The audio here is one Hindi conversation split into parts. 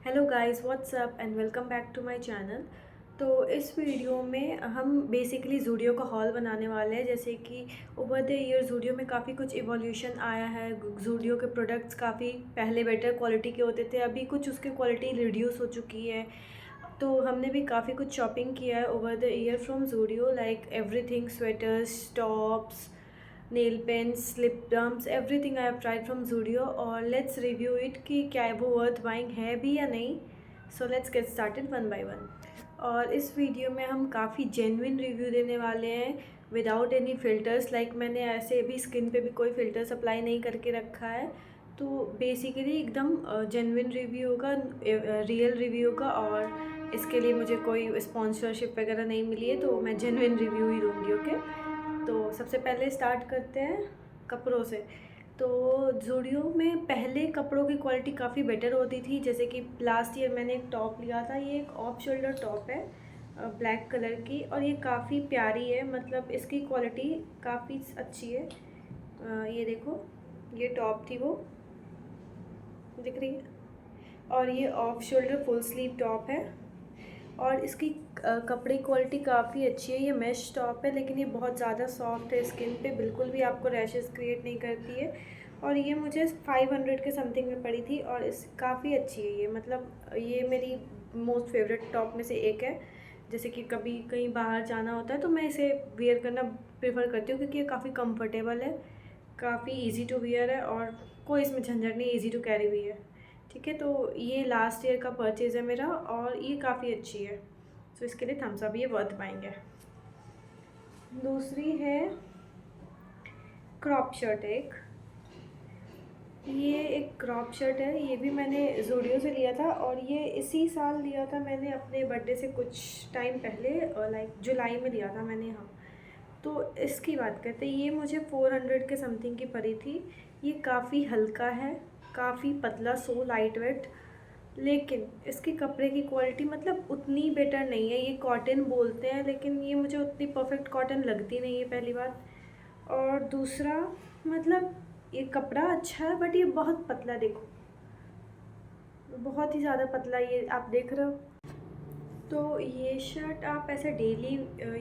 Hello guys, what's up and welcome back to my channel. तो इस वीडियो में हम बेसिकली ज़ूडियो का हॉल बनाने वाले हैं। जैसे कि ओवर द ईयर ज़ूडियो में काफ़ी कुछ इवोल्यूशन आया है। ज़ूडियो के प्रोडक्ट्स काफ़ी पहले बेटर क्वालिटी के होते थे, अभी कुछ उसकी क्वालिटी रिड्यूस हो चुकी है। तो हमने भी काफ़ी कुछ शॉपिंग किया है over the year from Zudio, like everything, sweaters, tops, nail paints, lip balms, everything I have tried from Zudio. और लेट्स रिव्यू इट कि क्या वो वर्थ बाइंग है भी या नहीं। So let's get started one by one. और इस वीडियो में हम काफ़ी जेन्युइन रिव्यू देने वाले हैं विदाउट एनी फ़िल्टर्स। लाइक मैंने ऐसे भी स्किन पे भी कोई फ़िल्टर्स अप्लाई नहीं करके रखा है। तो बेसिकली एकदम जेन्युइन रिव्यू होगा, रियल रिव्यू होगा। और इसके लिए मुझे कोई स्पॉन्सरशिप वगैरह नहीं मिली है, तो मैं जेन्युइन रिव्यू ही दूँगी। ओके, तो सबसे पहले स्टार्ट करते हैं कपड़ों से। तो ज़ूडियो में पहले कपड़ों की क्वालिटी काफ़ी बेटर होती थी। जैसे कि लास्ट ईयर मैंने एक टॉप लिया था, ये एक ऑफ शोल्डर टॉप है ब्लैक कलर की, और ये काफ़ी प्यारी है। मतलब इसकी क्वालिटी काफ़ी अच्छी है। ये देखो, ये टॉप थी, वो दिख रही है। और ये off shoulder full sleeve top है, और इसकी कपड़े क्वालिटी काफ़ी अच्छी है। ये मेश टॉप है, लेकिन ये बहुत ज़्यादा सॉफ्ट है स्किन पे, बिल्कुल भी आपको रैशेस क्रिएट नहीं करती है। और ये मुझे 500 के समथिंग में पड़ी थी, और इस काफ़ी अच्छी है ये। मतलब ये मेरी मोस्ट फेवरेट टॉप में से एक है। जैसे कि कभी कहीं बाहर जाना होता है तो मैं इसे वेयर करना प्रेफर करती हूँ, क्योंकि ये काफ़ी कंफर्टेबल है, काफ़ी इजी टू वियर है, और कोई इसमें झंझट नहीं, इजी टू कैरी भी है। ठीक है, तो ये लास्ट ईयर का परचेज़ है मेरा, और ये काफ़ी अच्छी है। तो इसके लिए थम्स अप, ये वर्थ पाएंगे। दूसरी है क्रॉप शर्ट। ये एक क्रॉप शर्ट है, ये भी मैंने ज़ूडियो से लिया था, और ये इसी साल लिया था मैंने, अपने बर्थडे से कुछ टाइम पहले, लाइक जुलाई में लिया था मैंने। हाँ, तो इसकी बात करते हैं, ये मुझे 400 के समथिंग की पड़ी थी। ये काफ़ी हल्का है, काफ़ी पतला, सो लाइट वेट, लेकिन इसके कपड़े की क्वालिटी मतलब उतनी बेटर नहीं है। ये कॉटन बोलते हैं, लेकिन ये मुझे उतनी परफेक्ट कॉटन लगती नहीं है, पहली बात। और दूसरा, मतलब ये कपड़ा अच्छा है, बट ये बहुत पतला, देखो बहुत ही ज़्यादा पतला, ये आप देख रहे हो। तो ये शर्ट आप ऐसे डेली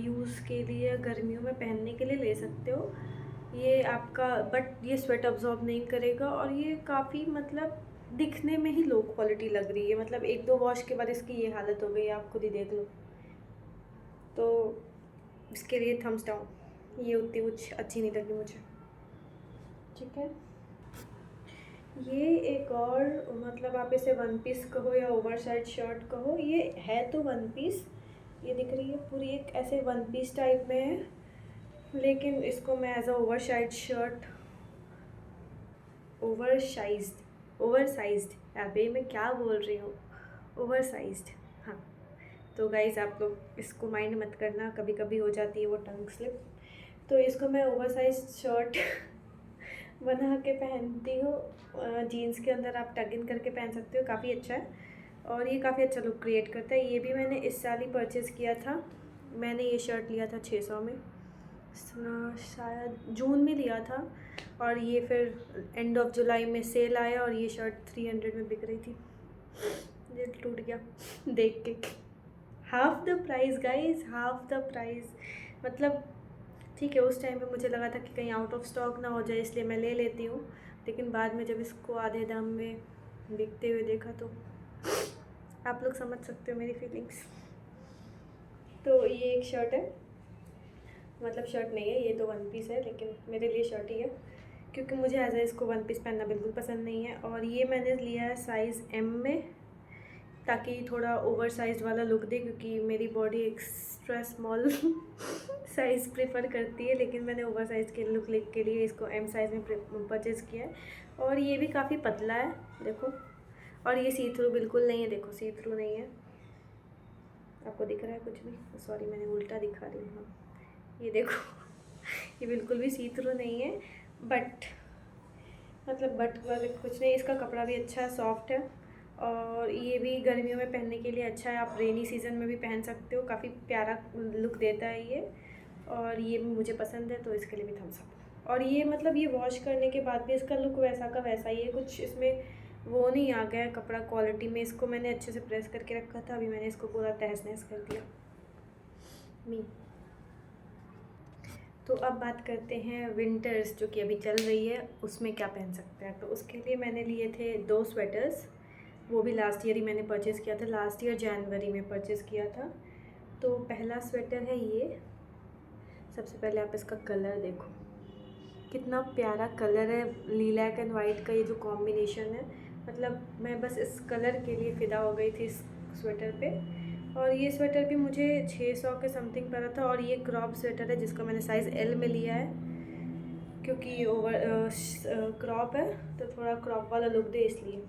यूज़ के लिए, गर्मियों में पहनने के लिए ले सकते हो। ये आपका, बट ये स्वेट अब्जॉर्ब नहीं करेगा, और ये काफ़ी मतलब दिखने में ही लो क्वालिटी लग रही है। मतलब एक दो वॉश के बाद इसकी ये हालत हो गई है, आप खुद ही देख लो। तो इसके लिए थम्स डाउन, ये उतनी कुछ अच्छी नहीं लगी मुझे। ठीक है, ये एक और, मतलब आप इसे वन पीस कहो या ओवर साइज शर्ट कहो, ये है तो वन पीस। ये दिख रही है पूरी एक ऐसे वन पीस टाइप में है, लेकिन इसको मैं as a oversize shirt, oversized, अबे मैं क्या बोल रही हूँ, ओवर साइज्ड। हाँ, तो गाइज आप लोग इसको माइंड मत करना, कभी कभी हो जाती है वो टंग स्लिप। तो इसको मैं ओवर साइज शर्ट बना के पहनती हूँ। जीन्स के अंदर आप टग इन करके पहन सकते हो, काफ़ी अच्छा है, और ये काफ़ी अच्छा लुक क्रिएट करता है। ये भी मैंने इस साल ही परचेज़ किया था। मैंने ये शर्ट लिया था 600 में, शायद जून में लिया था, और ये फिर एंड ऑफ जुलाई में सेल आया, और ये शर्ट 300 में बिक रही थी। दिल टूट गया देख के। Half the price guys, half the price. मतलब ठीक है, उस टाइम पे मुझे लगा था कि कहीं आउट ऑफ स्टॉक ना हो जाए, इसलिए मैं ले लेती हूँ। लेकिन बाद में जब इसको आधे दाम में बिकते हुए देखा, तो आप लोग समझ सकते हो मेरी फीलिंग्स। तो ये एक शर्ट है, मतलब शर्ट नहीं है, ये तो वन पीस है, लेकिन मेरे लिए शर्ट ही है, क्योंकि मुझे एज इसको वन पीस पहनना बिल्कुल पसंद नहीं है। और ये मैंने लिया है साइज़ एम में, ताकि थोड़ा ओवर साइज वाला लुक दे, क्योंकि मेरी body extra small size prefer करती है, लेकिन मैंने ओवर साइज़ के लुक के लिए इसको एम साइज़ में परचेज़ किया है। और ये भी काफ़ी पतला है, देखो। और ये सी थ्रू बिल्कुल नहीं है, देखो सी थ्रू नहीं है, आपको दिख रहा है कुछ भी? सॉरी, मैंने उल्टा दिखा रही हूँ। ये देखो ये बिल्कुल भी सी थ्रू नहीं है, बट मतलब बट वाले कुछ नहीं, इसका कपड़ा भी अच्छा है, सॉफ्ट है, और ये भी गर्मियों में पहनने के लिए अच्छा है। आप रेनी सीज़न में भी पहन सकते हो, काफ़ी प्यारा लुक देता है ये, और ये मुझे पसंद है, तो इसके लिए भी थम्स अप। और ये मतलब ये वॉश करने के बाद भी इसका लुक वैसा का वैसा ही है, कुछ इसमें वो नहीं आ गया कपड़ा क्वालिटी में। इसको मैंने अच्छे से प्रेस करके रखा था, अभी मैंने इसको पूरा तहस नहस कर दिया। मी तो अब बात करते हैं विंटर्स जो कि अभी चल रही है, उसमें क्या पहन सकते हैं। तो उसके लिए मैंने लिए थे 2 स्वेटर्स, वो भी लास्ट ईयर ही मैंने परचेज़ किया था, लास्ट ईयर जनवरी में परचेज़ किया था। तो पहला स्वेटर है ये। सबसे पहले आप इसका कलर देखो, कितना प्यारा कलर है, लीलैक एंड वाइट का ये जो कॉम्बिनेशन है, मतलब मैं बस इस कलर के लिए फ़िदा हो गई थी इस स्वेटर पे। और ये स्वेटर भी मुझे 600 के समथिंग पड़ा था, और ये क्रॉप स्वेटर है जिसका मैंने साइज़ एल में लिया है, क्योंकि ओवर क्रॉप है तो थोड़ा क्रॉप वाला लुक दे इसलिए।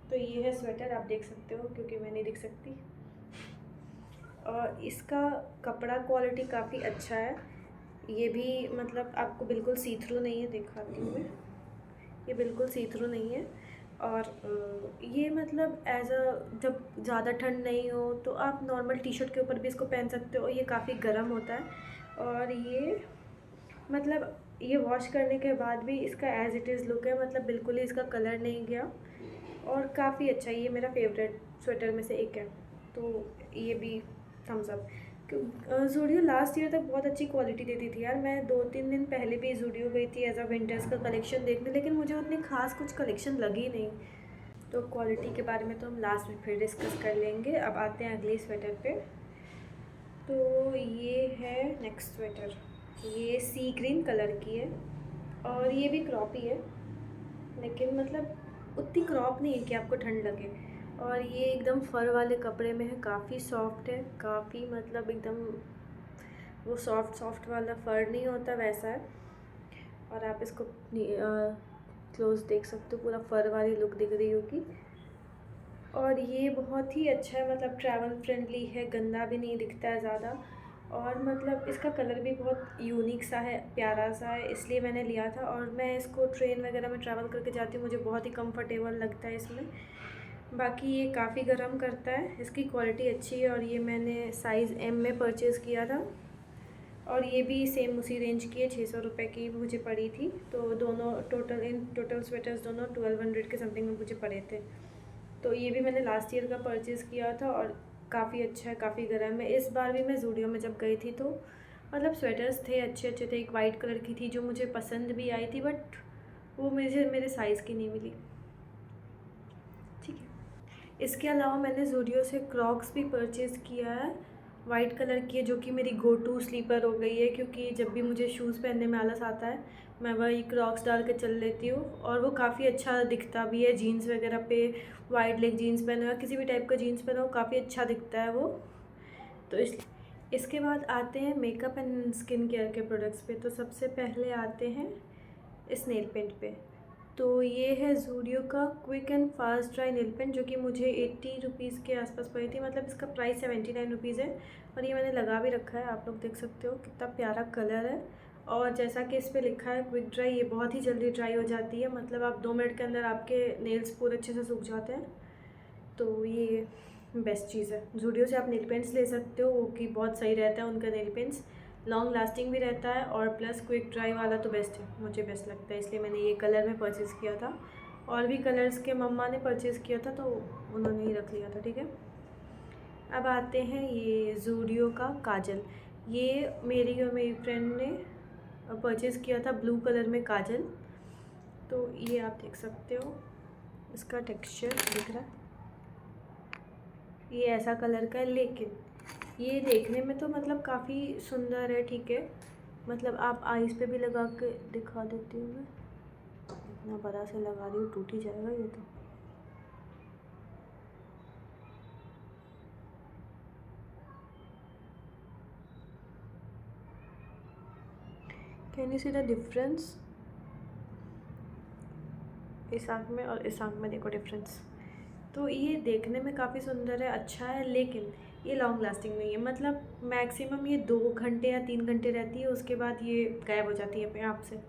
तो ये है स्वेटर, आप देख सकते हो क्योंकि मैं नहीं दिख सकती। और इसका कपड़ा क्वालिटी काफ़ी अच्छा है, ये भी मतलब आपको बिल्कुल सी थ्रू नहीं है, दिखाती हूँ मैं, ये बिल्कुल सी थ्रू नहीं है। और ये मतलब जब ज़्यादा ठंड नहीं हो तो आप नॉर्मल टी शर्ट के ऊपर भी इसको पहन सकते हो, ये काफ़ी गर्म होता है। और ये मतलब ये वॉश करने के बाद भी इसका एज़ इट इज़ लुक है, मतलब बिल्कुल ही इसका कलर नहीं गया, और काफ़ी अच्छा, ये मेरा फेवरेट स्वेटर में से एक है। तो ये भी thumbs up. Zudio last year तक बहुत अच्छी क्वालिटी देती थी यार। मैं 2-3 दिन पहले भी ज़ूडियो गई थी एज अ विंटर्स का कलेक्शन देखने, लेकिन मुझे उतनी खास कुछ कलेक्शन लगी नहीं। तो क्वालिटी के बारे में तो हम लास्ट में फिर डिस्कस कर लेंगे। अब आते हैं अगले स्वेटर पे। तो ये है नेक्स्ट स्वेटर, ये सी ग्रीन कलर की है, और ये भी क्रॉप ही है, लेकिन मतलब उतनी क्रॉप नहीं है कि आपको ठंड लगे। और ये एकदम फ़र वाले कपड़े में है, काफ़ी सॉफ्ट है, काफ़ी मतलब एकदम वो सॉफ्ट सॉफ्ट वाला फ़र नहीं होता वैसा है। और आप इसको क्लोज देख सकते हो, पूरा फ़र वाली लुक दिख रही होगी। और ये बहुत ही अच्छा है, मतलब ट्रैवल फ्रेंडली है, गंदा भी नहीं दिखता है ज़्यादा, और मतलब इसका कलर भी बहुत यूनिक सा है, प्यारा सा है, इसलिए मैंने लिया था। और मैं इसको ट्रेन वगैरह में ट्रैवल करके जाती हूँ, मुझे बहुत ही कंफर्टेबल लगता है इसमें। बाकी ये काफ़ी गर्म करता है, इसकी क्वालिटी अच्छी है, और ये मैंने साइज़ एम में परचेज़ किया था, और ये भी सेम उसी रेंज की है, 600 रुपये की मुझे पड़ी थी। तो दोनों टोटल स्वेटर्स दोनों 1200 के समथिंग में मुझे पड़े थे। तो ये भी मैंने लास्ट ईयर का परचेज़ किया था, और काफ़ी अच्छा है, काफ़ी गर्म है। इस बार भी मैं ज़ूडियो में जब गई थी तो मतलब स्वेटर्स थे अच्छे अच्छे थे, एक वाइट कलर की थी जो मुझे पसंद भी आई थी, बट वो मुझे मेरे साइज़ की नहीं मिली। ठीक है, इसके अलावा मैंने ज़ूडियो से क्रॉक्स भी परचेज़ किया है, वाइट कलर की है, जो कि मेरी गो टू स्लीपर हो गई है, क्योंकि जब भी मुझे शूज़ पहनने में आलस आता है मैं वही क्रॉक्स डाल के चल लेती हूँ, और वो काफ़ी अच्छा दिखता भी है जीन्स वगैरह पे। वाइड लेग जीन्स पहनो या किसी भी टाइप का जीन्स पहनो, काफ़ी अच्छा दिखता है वो। तो इसके बाद आते हैं मेकअप एंड स्किन केयर के प्रोडक्ट्स पे। तो सबसे पहले आते हैं इस नेल पेंट पे। तो ये है ज़ूडियो का quick and fast dry nail paint, जो कि मुझे 80 रुपीज़ के आसपास पड़ी थी, मतलब इसका प्राइस 79 रुपीज़ है। और ये मैंने लगा भी रखा है, आप लोग देख सकते हो कितना प्यारा कलर है। और जैसा कि इस पे लिखा है क्विक ड्राई, ये बहुत ही जल्दी ड्राई हो जाती है, मतलब आप 2 मिनट के अंदर आपके नेल्स पूरे अच्छे से सूख जाते हैं। तो ये बेस्ट चीज़ है। ज़ूडियो से आप नेल पेंट्स ले सकते हो, वो कि बहुत सही रहता है उनका नेल पेंट्स, लॉन्ग लास्टिंग भी रहता है, और प्लस क्विक ड्राई वाला तो बेस्ट है, मुझे बेस्ट लगता है, इसलिए मैंने ये कलर में परचेज़ किया था। और भी कलर्स के मम्मा ने परचेज़ किया था तो उन्होंने ही रख लिया था। ठीक है, अब आते हैं ये ज़ूडियो का काजल। ये मेरी और मेरी फ्रेंड ने परचेज़ किया था, ब्लू कलर में काजल। तो ये आप देख सकते हो, इसका टेक्सचर दिख रहा है, ये ऐसा कलर का है, लेकिन ये देखने में तो मतलब काफ़ी सुंदर है। ठीक है, मतलब आप आईज़ पे भी लगा के दिखा देती हूँ मैं, इतना बड़ा से लगा रही हूँ, टूट ही जाएगा ये तो। Can you see the difference, इस आँख में और इस आँख में देखो डिफरेंस। तो ये देखने में काफ़ी सुंदर है, अच्छा है, लेकिन ये लॉन्ग लास्टिंग नहीं है, मतलब मैक्सिमम ये 2 घंटे या 3 घंटे रहती है, उसके बाद ये गायब हो जाती है अपने आप से।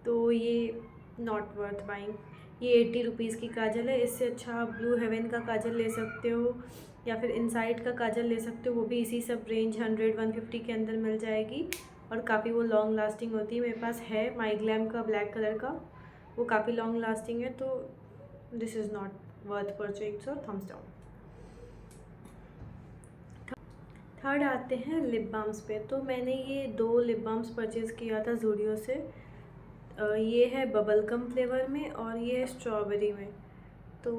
तो ये नॉट वर्थ बाइंग। ये 80 रुपीज़ की काजल है, इससे अच्छा आप ब्लू हेवन का काजल ले सकते हो, या फिर इनसाइड का काजल ले सकते हो, वो भी इसी सब रेंज 100-150 के अंदर मिल जाएगी, और काफ़ी वो लॉन्ग लास्टिंग होती है। मेरे पास है माई ग्लैम का ब्लैक कलर का, वो काफ़ी लॉन्ग लास्टिंग है, तो this is not worth purchase, so thumbs down. Third आते हैं लिप बाम्स पे। तो मैंने ये 2 लिप बाम्स परचेज़ किया था ज़ूडियो से। ये है बबल गम फ्लेवर में और ये है स्ट्रॉबेरी में। तो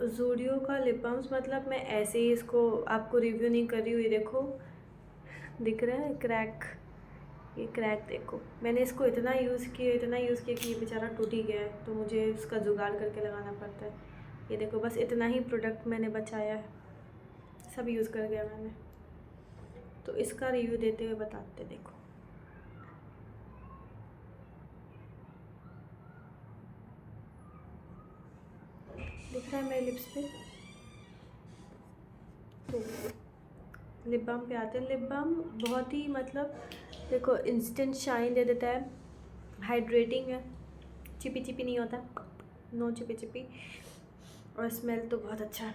ज़ूडियो का लिप बाम्स, मतलब मैं ऐसे ही इसको आपको रिव्यू नहीं कर रही हूँ। ये देखो, दिख रहा है क्रैक, ये क्रैक देखो। मैंने इसको इतना यूज़ किया कि ये बेचारा टूट ही गया है, तो मुझे उसका जुगाड़ करके लगाना पड़ता है। ये देखो, बस इतना ही प्रोडक्ट मैंने बचाया है, सब यूज़ कर गया मैंने। तो इसका रिव्यू देते हुए बताते, देखो दिख रहा है मेरे लिप्स पे। तो लिप बाम पे आते हैं। लिप बाम बहुत ही, मतलब देखो, इंस्टेंट शाइन दे देता है, हाइड्रेटिंग है, चिपी चिपी नहीं होता, नो चिपी चिपी, और स्मेल तो बहुत अच्छा है।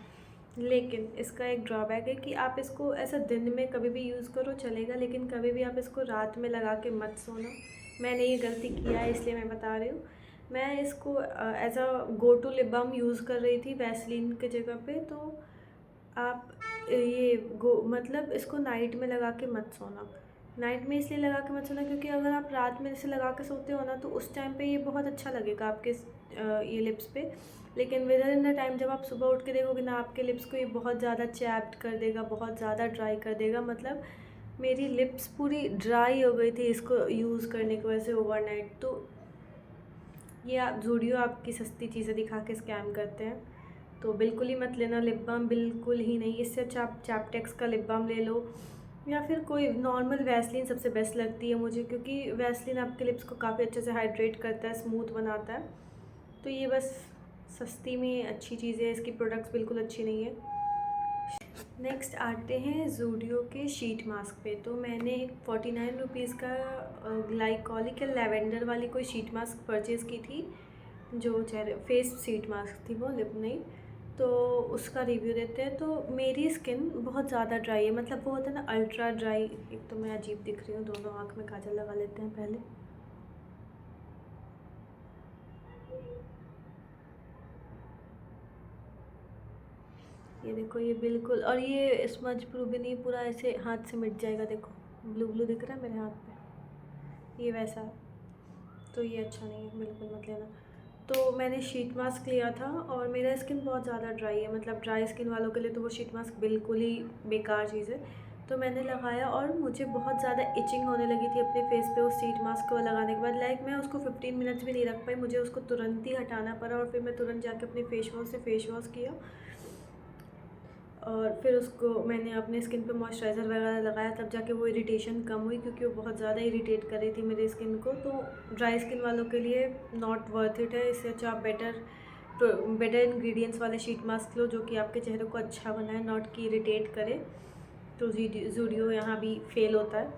लेकिन इसका एक ड्रॉबैक है कि आप इसको ऐसा दिन में कभी भी यूज़ करो चलेगा, लेकिन कभी भी आप इसको रात में लगा के मत सोना। मैंने ये गलती किया है, इसलिए मैं बता रही हूँ। मैं इसको as a go to lip balm use कर रही थी वैसलीन के जगह पे। तो आप ये मतलब इसको नाइट में लगा के मत सोना। नाइट में इसलिए लगा के मत सोना क्योंकि अगर आप रात में इसे लगा के सोते हो ना, तो उस टाइम पे ये बहुत अच्छा लगेगा आपके ये लिप्स पे। लेकिन विद इन द टाइम जब आप सुबह उठ के देखोगे ना, आपके लिप्स को ये बहुत ज़्यादा चैप्ड कर देगा, बहुत ज़्यादा ड्राई कर देगा। मतलब मेरी लिप्स पूरी ड्राई हो गई थी इसको यूज़ करने की वजह से ओवरनाइट। तो ये आप ज़ूडियो आपकी सस्ती चीज़ें दिखा के स्कैम करते हैं, तो बिल्कुल ही मत लेना लिप बाम, बिल्कुल ही नहीं। इससे अच्छा आप चैपटेक्स का लिप बाम ले लो, या फिर कोई नॉर्मल वैसलीन सबसे बेस्ट लगती है मुझे, क्योंकि वैसलीन आपके लिप्स को काफ़ी अच्छे से हाइड्रेट करता है, स्मूथ बनाता है। तो ये बस सस्ती में अच्छी चीज़ है, इसकी प्रोडक्ट्स बिल्कुल अच्छी नहीं है। नेक्स्ट आते हैं ज़ूडियो के शीट मास्क पे। तो मैंने एक 49 रुपीज़ का ग्लाइकोलिक या लेवेंडर वाली कोई शीट मास्क परचेज़ की थी, जो चेहरे फेस शीट मास्क थी वो, लिप नहीं। तो उसका रिव्यू देते हैं। तो मेरी स्किन बहुत ज़्यादा ड्राई है, मतलब वो होता है ना अल्ट्रा ड्राई। एक तो मैं अजीब दिख रही हूँ, दोनों आँख में काजल लगा लेते हैं पहले। ये देखो, ये बिल्कुल, और ये स्मज प्रूफ भी नहीं, पूरा ऐसे हाथ से मिट जाएगा। देखो ब्लू ब्लू दिख रहा है मेरे हाथ पे, ये वैसा है। तो ये अच्छा नहीं है, बिल्कुल मत लेना। तो मैंने शीट मास्क लिया था और मेरा स्किन बहुत ज़्यादा ड्राई है, मतलब ड्राई स्किन वालों के लिए तो वो शीट मास्क बिल्कुल ही बेकार चीज़ है। तो मैंने लगाया और मुझे बहुत ज़्यादा इचिंग होने लगी थी अपने फेस पे उस शीट मास्क को लगाने के बाद। लाइक मैं उसको 15 मिनट्स भी नहीं रख पाई, मुझे उसको तुरंत ही हटाना पड़ा, और फिर मैं तुरंत जाके अपने फेस वॉश से फेस वॉश किया, और फिर उसको मैंने अपने स्किन पे मॉइस्चराइज़र वगैरह लगाया, तब जाके वो इरिटेशन कम हुई, क्योंकि वो बहुत ज़्यादा इरिटेट कर रही थी मेरी स्किन को। तो ड्राई स्किन वालों के लिए नॉट वर्थ इट है। इससे अच्छा आप बेटर इंग्रेडिएंट्स वाले शीट मास्क लो, जो कि आपके चेहरे को अच्छा बनाए, नॉट कि इरिटेट करे। तो ज़ूडियो यहाँ भी फेल होता है।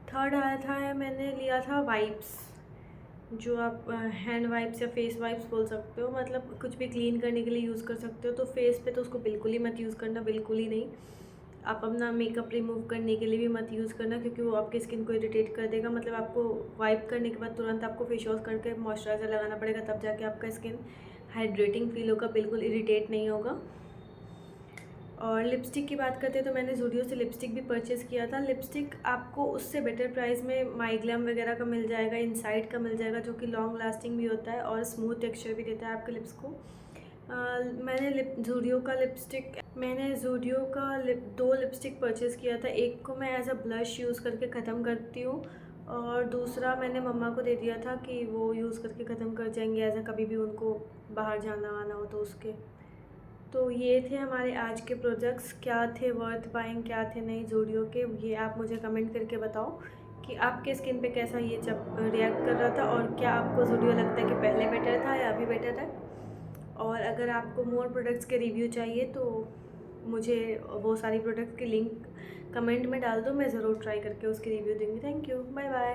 थर्ड आया था, मैंने लिया था वाइप्स, जो आप हैंड वाइप्स या फेस वाइप्स बोल सकते हो, मतलब कुछ भी क्लीन करने के लिए यूज़ कर सकते हो। तो फेस पे तो उसको बिल्कुल ही मत यूज़ करना, बिल्कुल ही नहीं। आप अपना मेकअप रिमूव करने के लिए भी मत यूज़ करना, क्योंकि वो आपकी स्किन को इरिटेट कर देगा। मतलब आपको वाइप करने के बाद तुरंत आपको फेस वॉश करके मॉइस्चराइज़र लगाना पड़ेगा, तब जाके आपका स्किन हाइड्रेटिंग फील होगा, बिल्कुल इरिटेट नहीं होगा। और लिपस्टिक की बात करते हैं तो मैंने ज़ूडियो से लिपस्टिक भी परचेज़ किया था। लिपस्टिक आपको उससे बेटर प्राइस में माइग्लैम वगैरह का मिल जाएगा, इनसाइड का मिल जाएगा, जो कि लॉन्ग लास्टिंग भी होता है और स्मूथ टेक्सचर भी देता है आपके लिप्स को। मैंने ज़ूडियो का 2 लिपस्टिक परचेज़ किया था। एक को मैं एज अ ब्लश यूज़ करके ख़त्म करती हूँ, और दूसरा मैंने मम्मा को दे दिया था कि वो यूज़ करके ख़त्म कर जाएंगे, एज अ कभी भी उनको बाहर जाना आना हो तो उसके। तो ये थे हमारे आज के प्रोडक्ट्स, क्या थे वर्थ बाइंग, क्या थे नहीं ज़ूडियो के। ये आप मुझे कमेंट करके बताओ कि आपके स्किन पे कैसा ये जब रिएक्ट कर रहा था, और क्या आपको ज़ूडियो लगता है कि पहले बेटर था या अभी बेटर है। और अगर आपको मोर प्रोडक्ट्स के रिव्यू चाहिए तो मुझे वो सारी प्रोडक्ट्स की लिंक कमेंट में डाल दो, मैं ज़रूर ट्राई करके उसकी रिव्यू दूँगी। Thank you, bye bye.